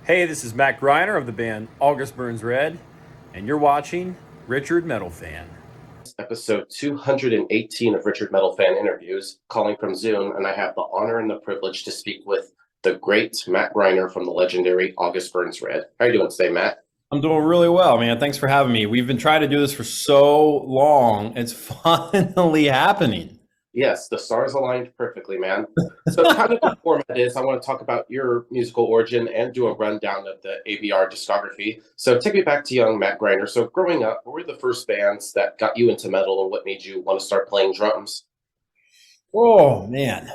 Hey, this is Matt Greiner of the band August Burns Red, and you're watching Richard Metal Fan. Episode 218 of Richard Metal Fan Interviews, calling from Zoom, and I have the honor and the privilege to speak with the great Matt Greiner from the legendary August Burns Red. How are you doing today, Matt? I'm doing really well, man. Thanks for having me. We've been trying to do this for so long. It's finally happening. Yes, the stars aligned perfectly, man. So kind of the format is I want to talk about your musical origin and do a rundown of the ABR discography. So take me back to young Matt Greiner. So growing up, what were the first bands that got you into metal and what made you want to start playing drums? Oh, man.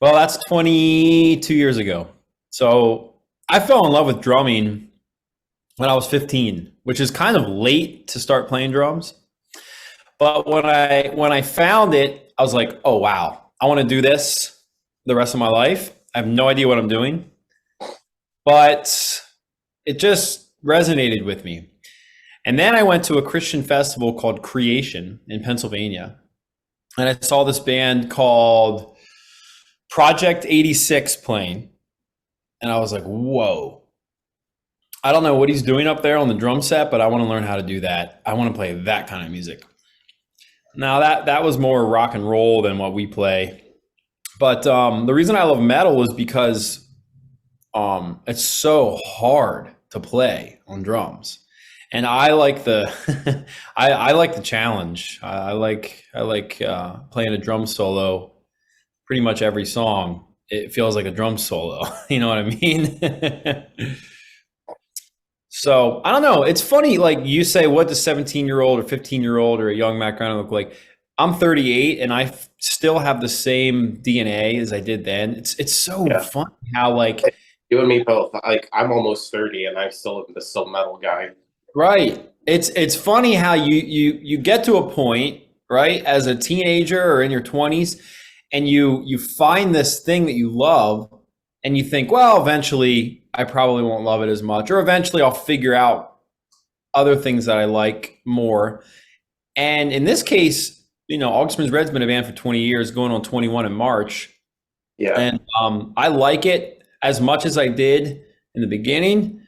Well, that's 22 years ago. So I fell in love with drumming when I was 15, which is kind of late to start playing drums. But when I found it, I was like, oh, wow, I want to do this the rest of my life. I have no idea what I'm doing, but it just resonated with me. And then I went to a Christian festival called Creation in Pennsylvania. And I saw this band called Project 86 playing. And I was like, whoa, I don't know what he's doing up there on the drum set, but I want to learn how to do that. I want to play that kind of music. Now that was more rock and roll than what we play. But the reason I love metal is because it's so hard to play on drums. And I like the I like the challenge. I like playing a drum solo. Pretty much every song, it feels like a drum solo. You know what I mean? So I don't know. It's funny, like you say, what does 17-year-old or 15-year-old or a young Matt Greiner look like? I'm 38 and I still have the same DNA as I did then. It's so funny how like you and me both. Like I'm almost 30 and I still am the still metal guy. Right. It's funny how you get to a point, right, as a teenager or in your 20s, and you find this thing that you love, and you think, well, eventually I probably won't love it as much, or eventually I'll figure out other things that I like more. And in this case, you know, August Burns Red's been a band for 20 years, going on 21 in March. Yeah. And I like it as much as I did in the beginning.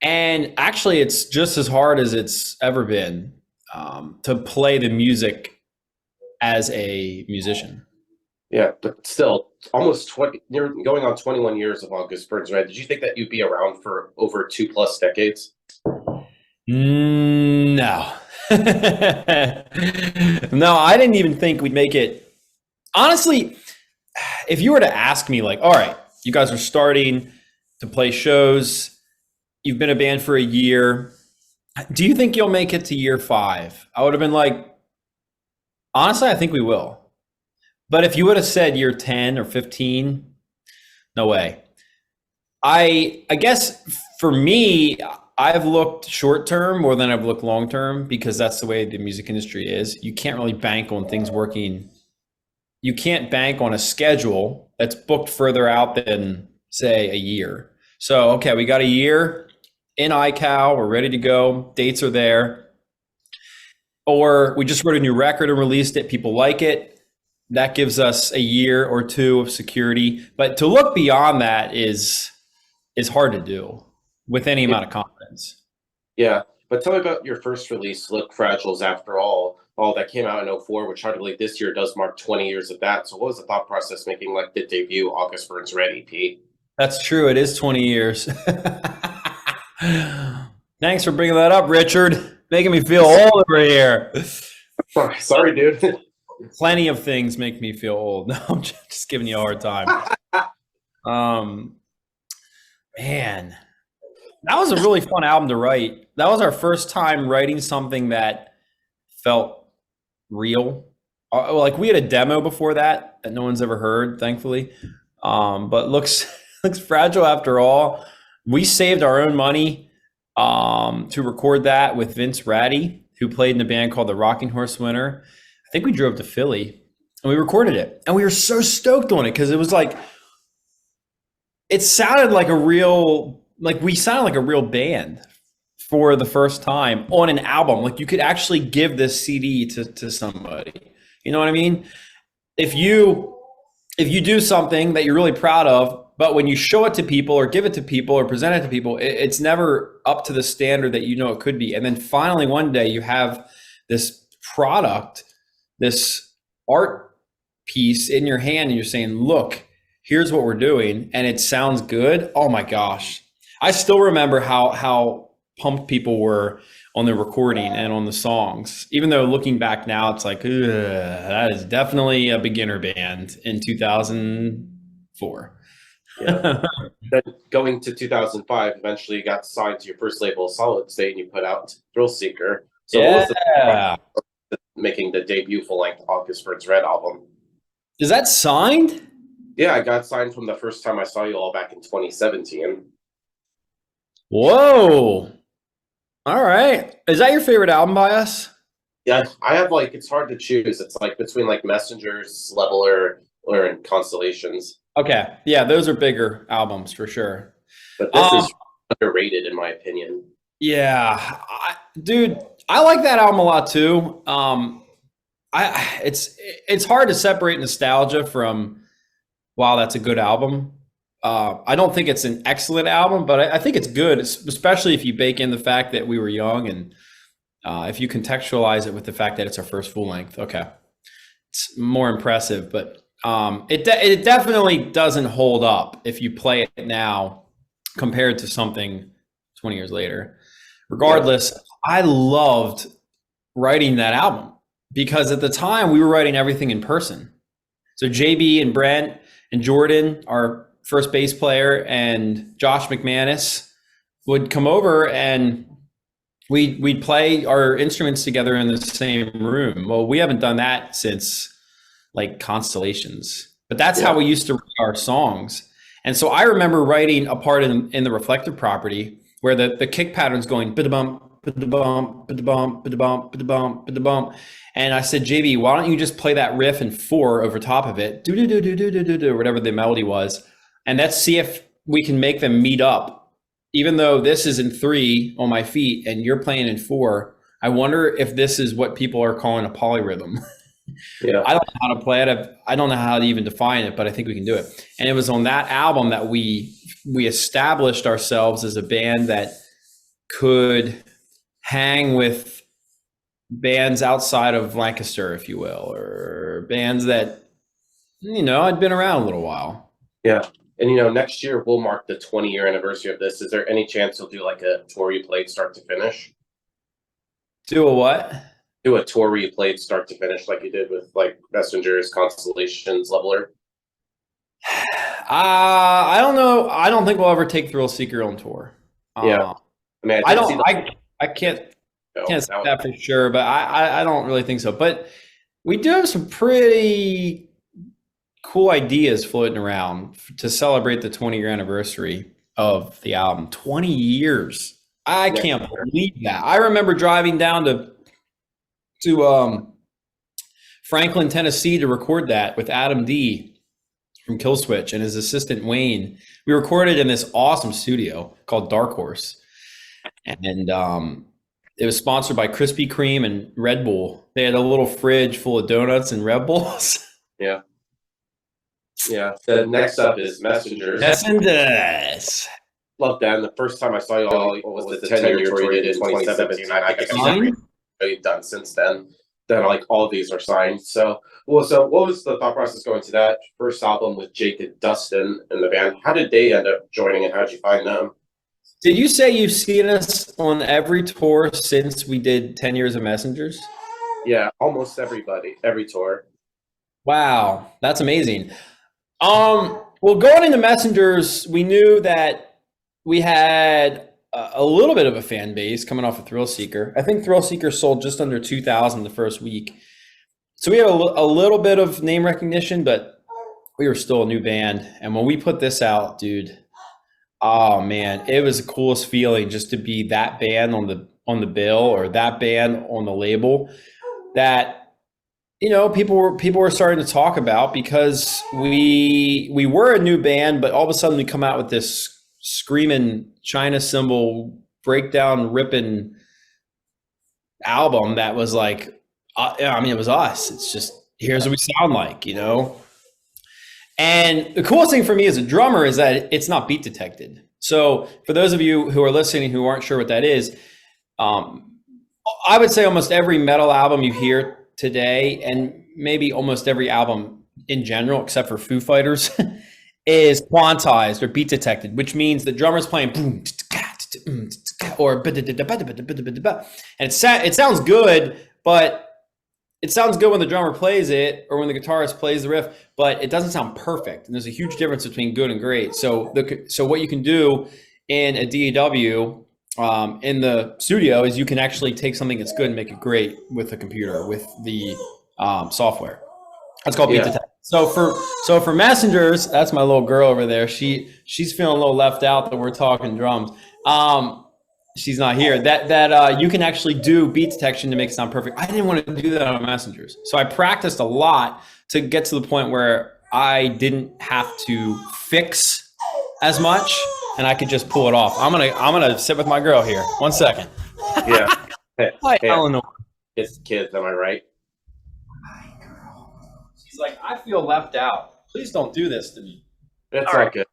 And actually, it's just as hard as it's ever been to play the music as a musician. Yeah, but still, almost 20, you're going on 21 years of August Burns Red. Did you think that you'd be around for over 2+ decades? No. No, I didn't even think we'd make it. Honestly, if you were to ask me, like, all right, you guys are starting to play shows, you've been a band for a year, do you think you'll make it to year 5? I would have been like, honestly, I think we will. But if you would have said year 10 or 15, no way. I guess for me, I've looked short term more than I've looked long term, because that's the way the music industry is. You can't really bank on things working. You can't bank on a schedule that's booked further out than, say, a year. So, okay, we got a year in iCal, we're ready to go, dates are there. Or we just wrote a new record and released it, people like it. That gives us a year or two of security. But to look beyond that is hard to do with any amount of confidence. Yeah, but tell me about your first release, Look Fragiles After All that came out in '04, which hard to believe this year does mark 20 years of that. So what was the thought process making like the debut August Burns Red EP? That's true. It is 20 years. Thanks for bringing that up, Richard. Making me feel old over here. Sorry, dude. Plenty of things make me feel old. No, I'm just giving you a hard time. Man, that was a really fun album to write. That was our first time writing something that felt real. Like we had a demo before that no one's ever heard, thankfully. But looks fragile after all. We saved our own money to record that with Vince Ratty, who played in a band called the Rocking Horse Winter. I think we drove to Philly and we recorded it, and we were so stoked on it because it was like, it sounded like we sounded like a real band for the first time on an album. Like you could actually give this CD to somebody. You know what I mean? If you do something that you're really proud of But when you show it to people or give it to people or present it to people, it's never up to the standard that you know it could be. And then finally one day you have this product, this art piece in your hand, and you're saying, look, here's what we're doing, and it sounds good. Oh my gosh. I still remember how pumped people were on the recording and on the songs, even though looking back now, it's like, that is definitely a beginner band in 2004. Yeah. Then going to 2005, eventually you got signed to your first label, Solid State, and you put out Thrill Seeker. So what was the Yeah. making the debut full-length August Burns Red album? Is that signed? Yeah, I got signed from the first time I saw you all back in 2017. Whoa. All right. Is that your favorite album by us? Yeah, I have like, it's hard to choose. It's like between like Messengers, Leveler, or Constellations. Okay. Yeah, those are bigger albums for sure. But this is underrated in my opinion. Yeah, dude, I like that album a lot too. It's hard to separate nostalgia from, wow, that's a good album. I don't think it's an excellent album, but I think it's good, especially if you bake in the fact that we were young, and if you contextualize it with the fact that it's our first full length. Okay, it's more impressive, but it definitely doesn't hold up if you play it now compared to something 20 years later. Regardless, I loved writing that album because at the time we were writing everything in person. So JB and Brent and Jordan, our first bass player, and Josh McManus would come over and we'd play our instruments together in the same room. Well, we haven't done that since like Constellations, but that's how we used to write our songs. And so I remember writing a part in the Reflective Property where the kick pattern's going bida-bump, bida-bump, bida-bump, bida-bump, bida-bump, bida-bump. And I said, JB, why don't you just play that riff in 4 over top of it, do whatever the melody was, and let's see if we can make them meet up. Even though this is in 3 on my feet and you're playing in 4, I wonder if this is what people are calling a polyrhythm. Yeah. I don't know how to play it. I don't know how to even define it, but I think we can do it. And it was on that album that we established ourselves as a band that could hang with bands outside of Lancaster, if you will, or bands that, had been around a little while. Yeah. And, next year we'll mark the 20-year anniversary of this. Is there any chance you'll do like a tour you played start to finish? Do a what? Do a tour where you played start to finish like you did with like Messengers, Constellations, Leveler? I don't know. I don't think we'll ever take Thrill Seeker on tour. Yeah. I mean, I can't say that for sure, but I don't really think so. But we do have some pretty cool ideas floating around to celebrate the 20-year anniversary of the album. 20 years. I can't believe that. I remember driving down to Franklin, Tennessee to record that with Adam D from Killswitch and his assistant Wayne. We recorded in this awesome studio called Dark Horse. And it was sponsored by Krispy Kreme and Red Bull. They had a little fridge full of donuts and Red Bulls. Yeah. Yeah. The next up is Messengers. Messengers. Love that. And the first time I saw you all was the 10-year tour you did in 2017. I guess you've done since then. Then like all of these are signed. So what was the thought process going to that first album with Jake and Dustin and the band? How did they end up joining and how did you find them? Did you say you've seen us on every tour since we did 10 Years of Messengers? Yeah, almost every tour. Wow, that's amazing. Well, going into Messengers, we knew that we had a little bit of a fan base coming off of Thrill Seeker. I think Thrill Seeker sold just under 2,000 the first week. So we had a little bit of name recognition, but we were still a new band. And when we put this out, dude, oh man, it was the coolest feeling just to be that band on the bill or that band on the label that people were starting to talk about, because we were a new band, but all of a sudden we come out with this screaming China cymbal breakdown ripping album that was like, it was us. It's just, here's what we sound like, And the coolest thing for me as a drummer is that it's not beat detected. So for those of you who are listening who aren't sure what that is, um, I would say almost every metal album you hear today, and maybe almost every album in general, except for Foo Fighters, is quantized or beat detected, which means the drummer's playing boom or and it sounds good, but it sounds good when the drummer plays it or when the guitarist plays the riff, but it doesn't sound perfect. And there's a huge difference between good and great. So what you can do in a DAW in the studio is you can actually take something that's good and make it great with the computer, with the software. That's called beat detect. So for messengers, that's my little girl over there. She's feeling a little left out that we're talking drums. She's not here. That you can actually do beat detection to make it sound perfect. I didn't want to do that on messengers, so I practiced a lot to get to the point where I didn't have to fix as much, and I could just pull it off. I'm gonna sit with my girl here. 1 second. Yeah. Hey, Hi, Eleanor. It's kids, am I right? Hi, girl. She's like, I feel left out. Please don't do this to me. That's all good.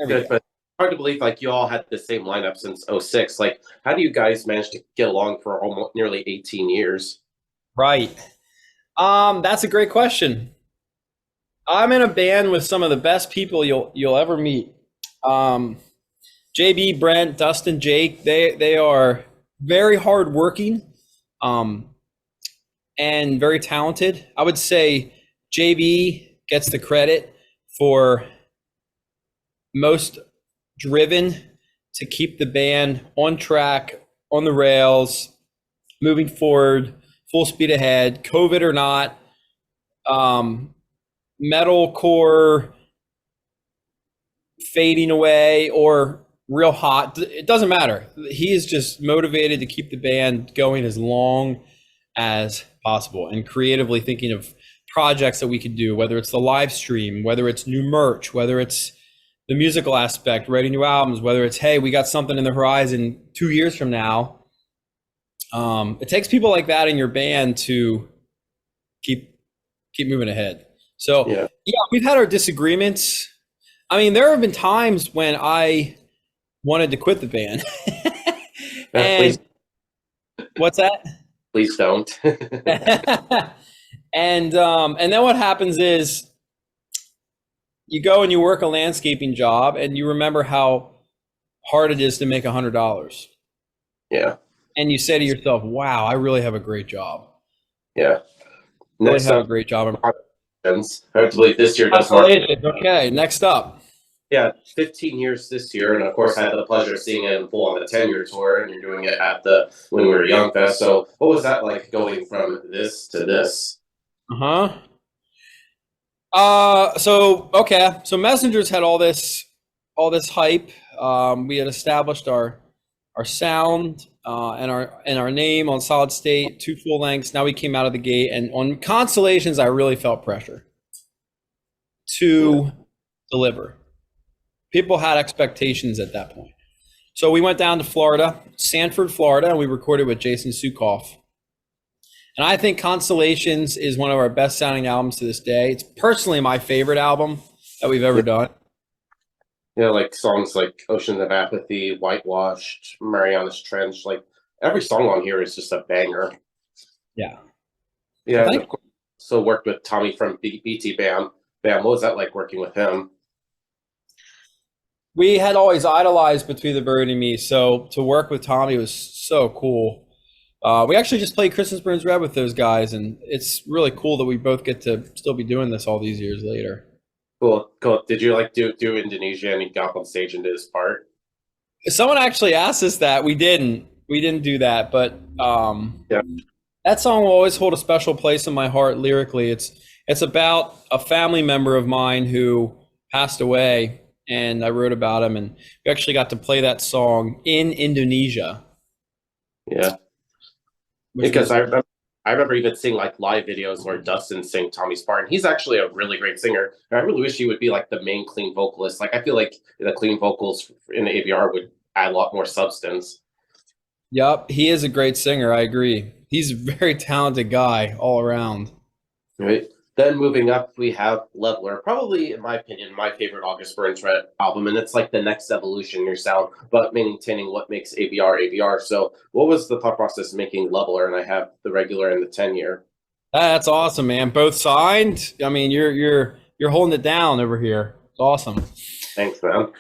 Good, but hard to believe like you all had the same lineup since '06. Like, how do you guys manage to get along for almost nearly 18 years? Right. That's a great question. I'm in a band with some of the best people you'll ever meet. JB, Brent, Dustin, Jake, they are very hardworking, and very talented. I would say JB gets the credit for most driven to keep the band on track, on the rails, moving forward, full speed ahead, COVID or not, metalcore fading away or real hot. It doesn't matter. He is just motivated to keep the band going as long as possible and creatively thinking of projects that we could do, whether it's the live stream, whether it's new merch, whether it's the musical aspect, writing new albums, whether it's, hey, we got something in the horizon 2 years from now. It takes people like that in your band to keep moving ahead. So yeah, we've had our disagreements. I mean, there have been times when I wanted to quit the band. And what's that? Please don't. And then what happens is you go and you work a landscaping job and you remember how hard it is to make $100. Yeah. And you say to yourself, wow, I really have a great job. Yeah. Next have a great job. Hopefully this year does more. Okay, next up. Yeah, 15 years this year, and of course I had the pleasure of seeing it in full on the 10-year tour, and you're doing it at the When We Were Young Fest. So what was that like going from this to this? So Messengers had all this hype. We had established our sound and our name on Solid State, 2 full lengths. Now we came out of the gate, and on Constellations, I really felt pressure to deliver. People had expectations at that point. So we went down to Florida, Sanford, Florida, and we recorded with Jason Sukoff. And I think Constellations is one of our best sounding albums to this day. It's personally my favorite album that we've ever done. Yeah, like songs like Oceans of Apathy, Whitewashed, Mariana's Trench. Like every song on here is just a banger. Yeah. Yeah. And of course, so worked with Tommy from BT Bam. What was that like working with him? We had always idolized Between the Bird and Me, so to work with Tommy was so cool. We actually just played Christmas Burns Red with those guys, and it's really cool that we both get to still be doing this all these years later. Cool. Did you like do Indonesia and he got up on stage and did his part? Someone actually asked us that. We didn't do that, but that song will always hold a special place in my heart lyrically. It's about a family member of mine who passed away, and I wrote about him, and we actually got to play that song in Indonesia. Yeah. Because I remember even seeing like live videos where Dustin sang Tommy's part, and he's actually a really great singer. And I really wish he would be like the main clean vocalist. Like I feel like the clean vocals in the AVR would add a lot more substance. Yep, he is a great singer. I agree. He's a very talented guy all around. Right. Then moving up, we have Leveler, probably, in my opinion, my favorite August Burns Red album, and it's like the next evolution in your sound, but maintaining what makes ABR ABR. So, what was the thought process making Leveler? And I have the regular and the 10-year. That's awesome, man. Both signed. I mean, you're holding it down over here. It's awesome. Thanks, man.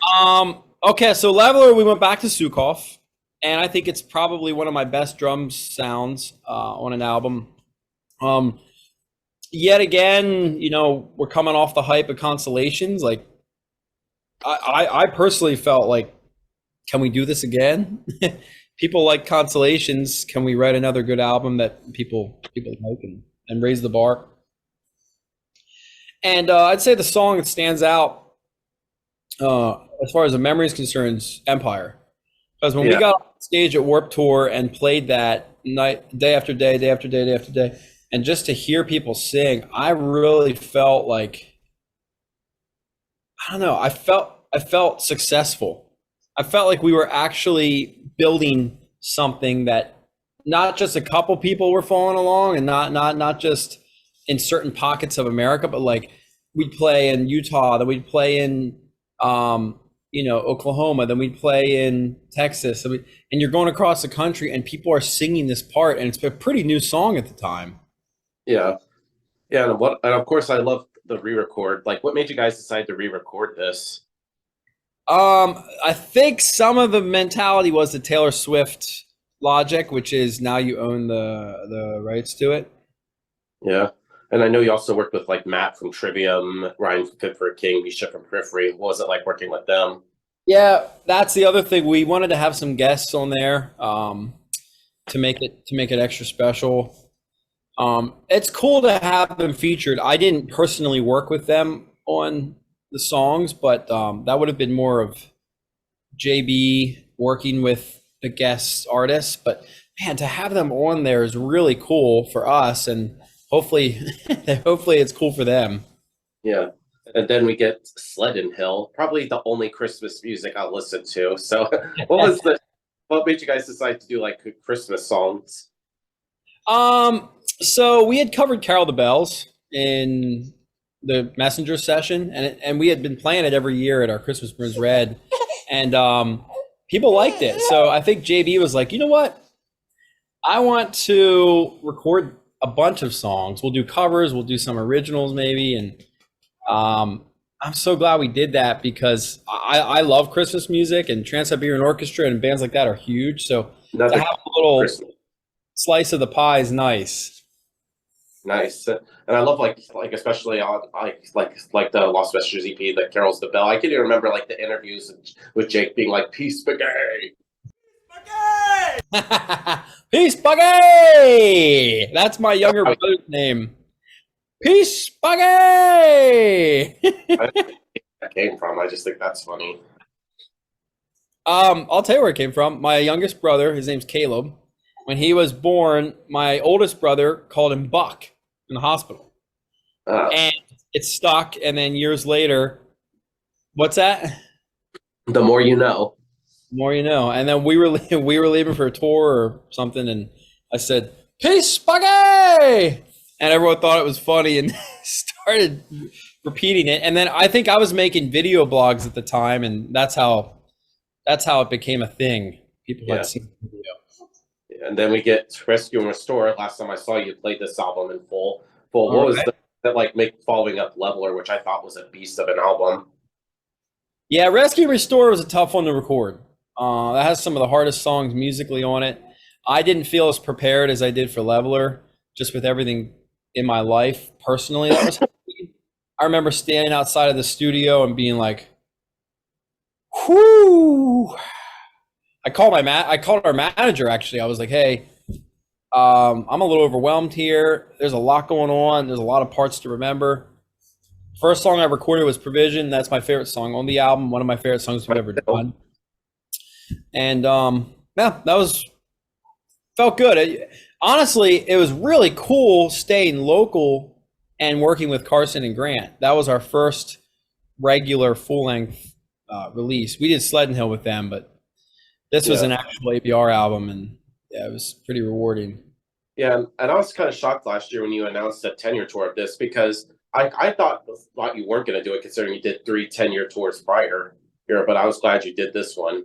Okay, so Leveler, we went back to Sukov, and I think it's probably one of my best drum sounds on an album. Yet again, we're coming off the hype of Constellations. Like, I personally felt like, can we do this again? People like Constellations. Can we write another good album that people like and raise the bar? And I'd say the song that stands out as far as the memory is concerned is Empire. Because when we got on stage at Warped Tour and played that night, day after day, day after day, day after day, and just to hear people sing, I really felt like, I don't know, I felt successful. I felt like we were actually building something that not just a couple people were following along, and not just in certain pockets of America, but like we'd play in Utah, then we'd play in Oklahoma, then we'd play in Texas, and you're going across the country and people are singing this part, and it's a pretty new song at the time. Yeah. And of course I love the re-record. Like, what made you guys decide to re-record this? I think some of the mentality was the Taylor Swift logic, which is now you own the rights to it. Yeah. And I know you also worked with like Matt from Trivium, Ryan from Fit for a King, Misha from Periphery. What was it like working with them? Yeah, that's the other thing. We wanted to have some guests on there to make it extra special. It's cool to have them featured. I didn't personally work with them on the songs, but that would have been more of JB working with the guest artists. But man, to have them on there is really cool for us, and hopefully it's cool for them. Yeah. And then we get Sled and Hill, probably the only Christmas music I'll listen to. So what made you guys decide to do like Christmas songs? So we had covered Carol the Bells in the Messenger session, and we had been playing it every year at our Christmas Burns Red, and people liked it. So I think JB was like, you know what? I want to record a bunch of songs. We'll do covers, we'll do some originals maybe, and I'm so glad we did that because I love Christmas music, and Trans-Siberian Orchestra and bands like that are huge. So to have a little Christmas slice of the pie is nice. Nice. And I love like especially on like the Lost Messages EP, that Carols the Bell. I can even remember like the interviews with Jake being like, "Peace, spaghetti." Peace, Buggy! That's my younger brother's name. Peace, Buggy! I don't know where that came from. I just think that's funny. I'll tell you where it came from. My youngest brother, his name's Caleb. When he was born, my oldest brother called him Buck in the hospital. And it stuck, and then years later, what's that? The more you know. The more you know. And then we were leaving for a tour or something, and I said, "Peace, Bucky!" And everyone thought it was funny and started repeating it. And then I think I was making video blogs at the time, and that's how it became a thing. People had seen the video. And then we get Rescue and Restore. Last time I saw you played this album in full. What was that like following up Leveler, which I thought was a beast of an album? Yeah, Rescue and Restore was a tough one to record. That has some of the hardest songs musically on it. I didn't feel as prepared as I did for Leveler, just with everything in my life personally that was happening. I remember standing outside of the studio and being like, whoo. I called our manager actually. I was like, "Hey, I'm a little overwhelmed here. There's a lot going on. There's a lot of parts to remember." First song I recorded was Provision. That's my favorite song on the album. One of my favorite songs we've ever done. And felt good. Honestly, it was really cool staying local and working with Carson and Grant. That was our first regular full-length release. We did Sled and Hill with them, but this was an actual ABR album, and yeah, it was pretty rewarding. Yeah, and I was kind of shocked last year when you announced a 10-year tour of this because I thought you weren't going to do it considering you did 3 10-year tours prior here, but I was glad you did this one.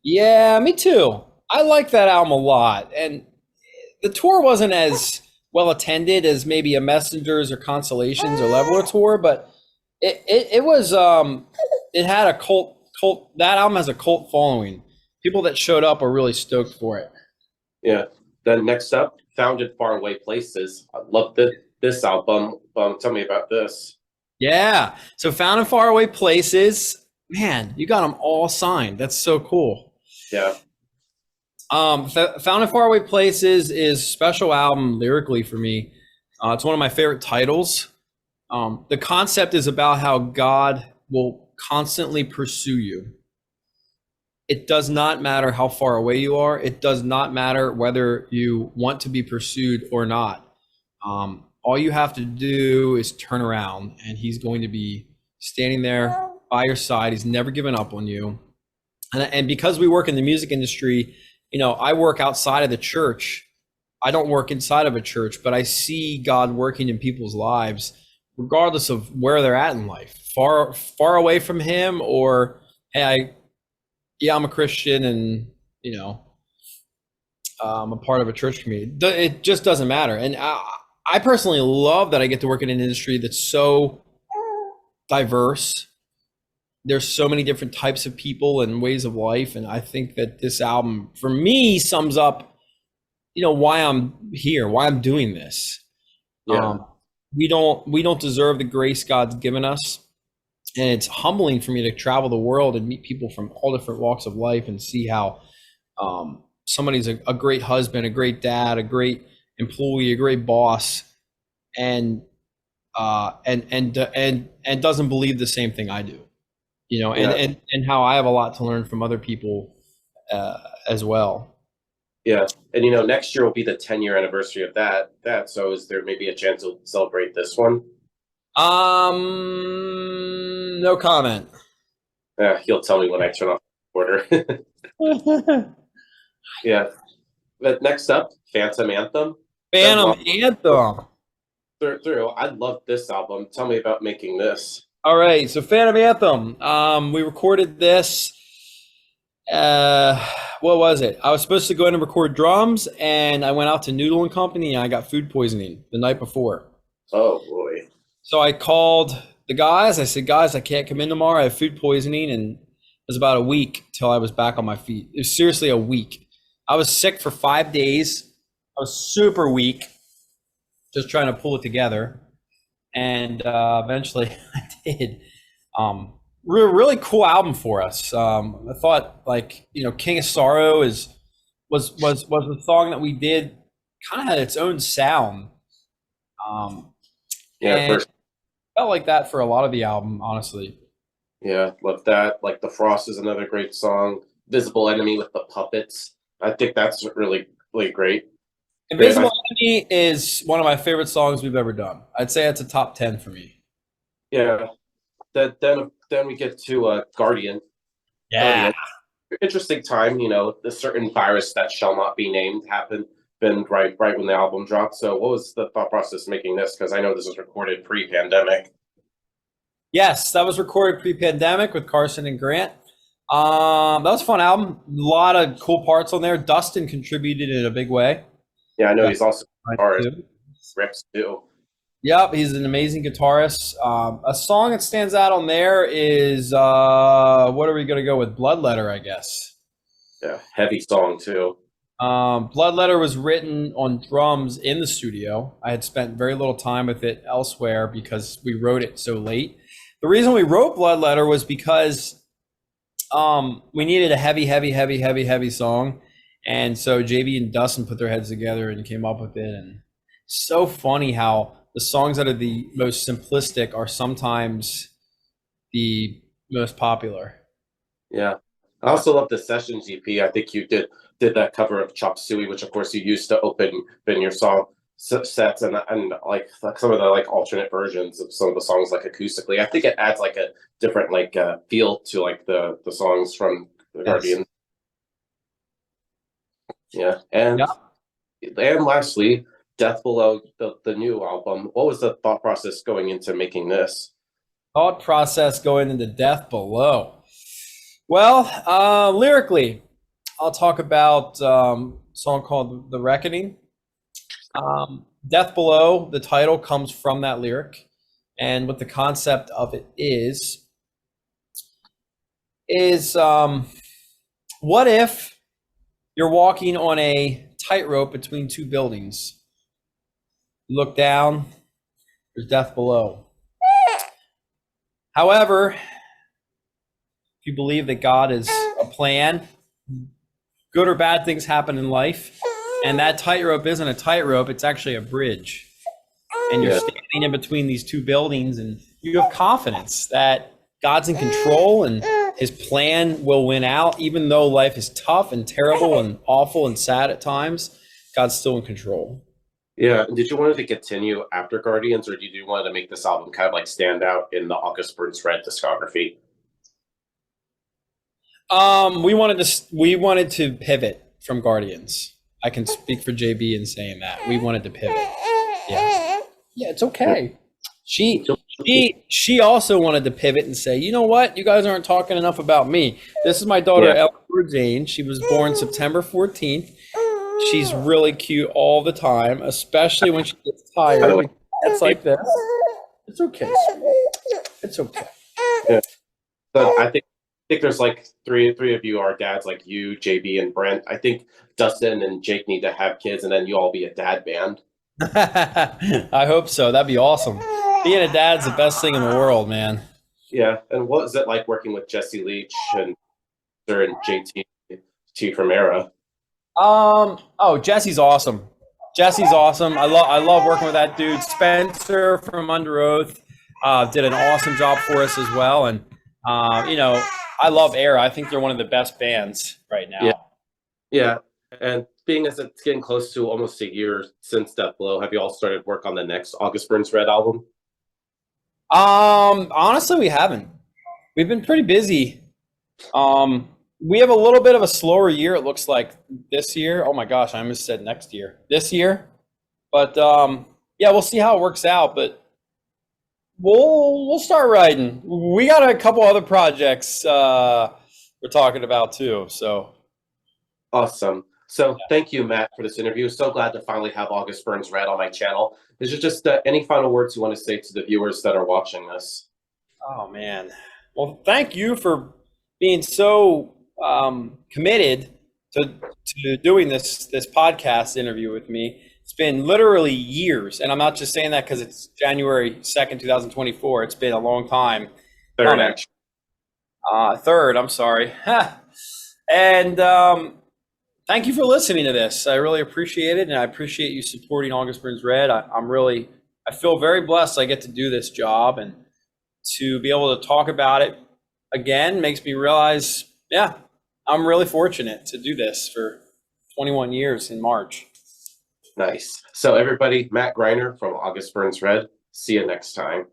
Yeah, me too. I like that album a lot, and the tour wasn't as well attended as maybe a Messengers or Consolations or Leveler tour, but it was it had a cult. That album has a cult following. People that showed up are really stoked for it. Yeah. Then next up, Founded Faraway Places. I love this album. Tell me about this. Yeah. So Found in Faraway Places, man, you got them all signed. That's so cool. Yeah. Found in Faraway Places is a special album lyrically for me. It's one of my favorite titles. The concept is about how God will constantly pursue you. It does not matter how far away you are. It does not matter whether you want to be pursued or not. All you have to do is turn around, and He's going to be standing there by your side. He's never given up on you. And because we work in the music industry, I work outside of the church. I don't work inside of a church, but I see God working in people's lives, regardless of where they're at in life, far away from Him, or hey, I'm a Christian, and I'm a part of a church community. It just doesn't matter. And I personally love that I get to work in an industry that's so diverse. There's so many different types of people and ways of life, and I think that this album, for me, sums up, why I'm here, why I'm doing this. Yeah. We don't deserve the grace God's given us, and it's humbling for me to travel the world and meet people from all different walks of life and see how somebody's a great husband, a great dad, a great employee, a great boss, and doesn't believe the same thing I do. Yeah. And how I have a lot to learn from other people as well. Yeah. And next year will be the 10-year anniversary of that. So is there maybe a chance to celebrate this one? No comment. He'll tell me when I turn off the recorder. Yeah. But next up, Phantom Anthem. Phantom Anthem. Through. I love this album. Tell me about making this. All right, so Phantom Anthem. We recorded this. What was it? I was supposed to go in and record drums, and I went out to Noodle and Company, and I got food poisoning the night before. Oh boy. So I called the guys. I said, guys, I can't come in tomorrow. I have food poisoning, and it was about a week till I was back on my feet. It was seriously a week. I was sick for 5 days. I was super weak, just trying to pull it together. And eventually I did. Really cool album for us. I thought, King of Sorrow was the song that we did, kind of had its own sound. And felt like that for a lot of the album, honestly. Yeah, love that. Like The Frost is another great song. Visible Enemy with the puppets. I think that's really, really great. Invisible Enemy is one of my favorite songs we've ever done. I'd say it's a top 10 for me. Yeah. Then we get to Guardian. Yeah. Guardian. Interesting time, the certain virus that shall not be named been right when the album dropped. So what was the thought process making this? Because I know this was recorded pre-pandemic. Yes, that was recorded pre-pandemic with Carson and Grant. That was a fun album. A lot of cool parts on there. Dustin contributed in a big way. Yeah, I know he's also a guitarist. Rips too. Yep, he's an amazing guitarist. A song that stands out on there is what are we going to go with? Bloodletter, I guess. Yeah, heavy song too. Bloodletter was written on drums in the studio. I had spent very little time with it elsewhere because we wrote it so late. The reason we wrote Bloodletter was because we needed a heavy song. And so JB and Dustin put their heads together and came up with it. And so funny how the songs that are the most simplistic are sometimes the most popular. Yeah. I also love the Sessions EP. I think you did that cover of Chop Suey, which of course you used to open your song sets and like some of the alternate versions of some of the songs acoustically. I think it adds a different feel to the songs from the Guardian. Yeah. And And lastly, Death Below, the new album. What was the thought process going into making this? Thought process going into Death Below. Well, lyrically, I'll talk about a song called The Reckoning. Death Below, the title comes from that lyric. And what the concept of it is what if you're walking on a tightrope between two buildings? You look down, there's death below. However, if you believe that God is a plan, good or bad things happen in life, and that tightrope isn't a tightrope, it's actually a bridge. And you're standing in between these two buildings, and you have confidence that God's in control and his plan will win out. Even though life is tough and terrible and awful and sad at times, God's still in control. Yeah. Did you want it to continue after Guardians, or did you want to make this album kind of like stand out in the August Burns Red discography? We wanted to pivot from Guardians. I can speak for JB in saying that. We wanted to pivot. Yeah. Yeah, it's okay. She also wanted to pivot and say, you know what? You guys aren't talking enough about me. This is my daughter, Ella Zane. She was born September 14th. She's really cute all the time, especially when she gets tired. It's like this. It's okay. It's okay. Yeah. So I think there's like three of you are dads, like you, JB, and Brent. I think Dustin and Jake need to have kids, and then you all be a dad band. I hope so. That'd be awesome. Being a dad's the best thing in the world, man. Yeah. And what is it like working with Jesse Leach and JT from Era? Jesse's awesome. Jesse's awesome. I love working with that dude. Spencer from Under Oath did an awesome job for us as well. And I love Era. I think they're one of the best bands right now. Yeah. And being as it's getting close to almost a year since Death Below, have you all started work on the next August Burns Red album? Honestly, we haven't. We've been pretty busy. We have a little bit of a slower year, it looks like, this year. Oh my gosh, I almost said next year. This year. But yeah, we'll see how it works out, but we'll start writing. We got a couple other projects we're talking about too. So awesome. So thank you, Matt, for this interview. So glad to finally have August Burns Red on my channel. Is there just any final words you want to say to the viewers that are watching this? Oh man. Well, thank you for being so committed to doing this podcast interview with me. It's been literally years, and I'm not just saying that because it's January 2nd, 2024. It's been a long time. Third, actually. Third, I'm sorry. And thank you for listening to this. I really appreciate it, and I appreciate you supporting August Burns Red. I feel very blessed I get to do this job, and to be able to talk about it again makes me realize, yeah, I'm really fortunate to do this for 21 years in March. Nice. So everybody, Matt Greiner from August Burns Red. See you next time.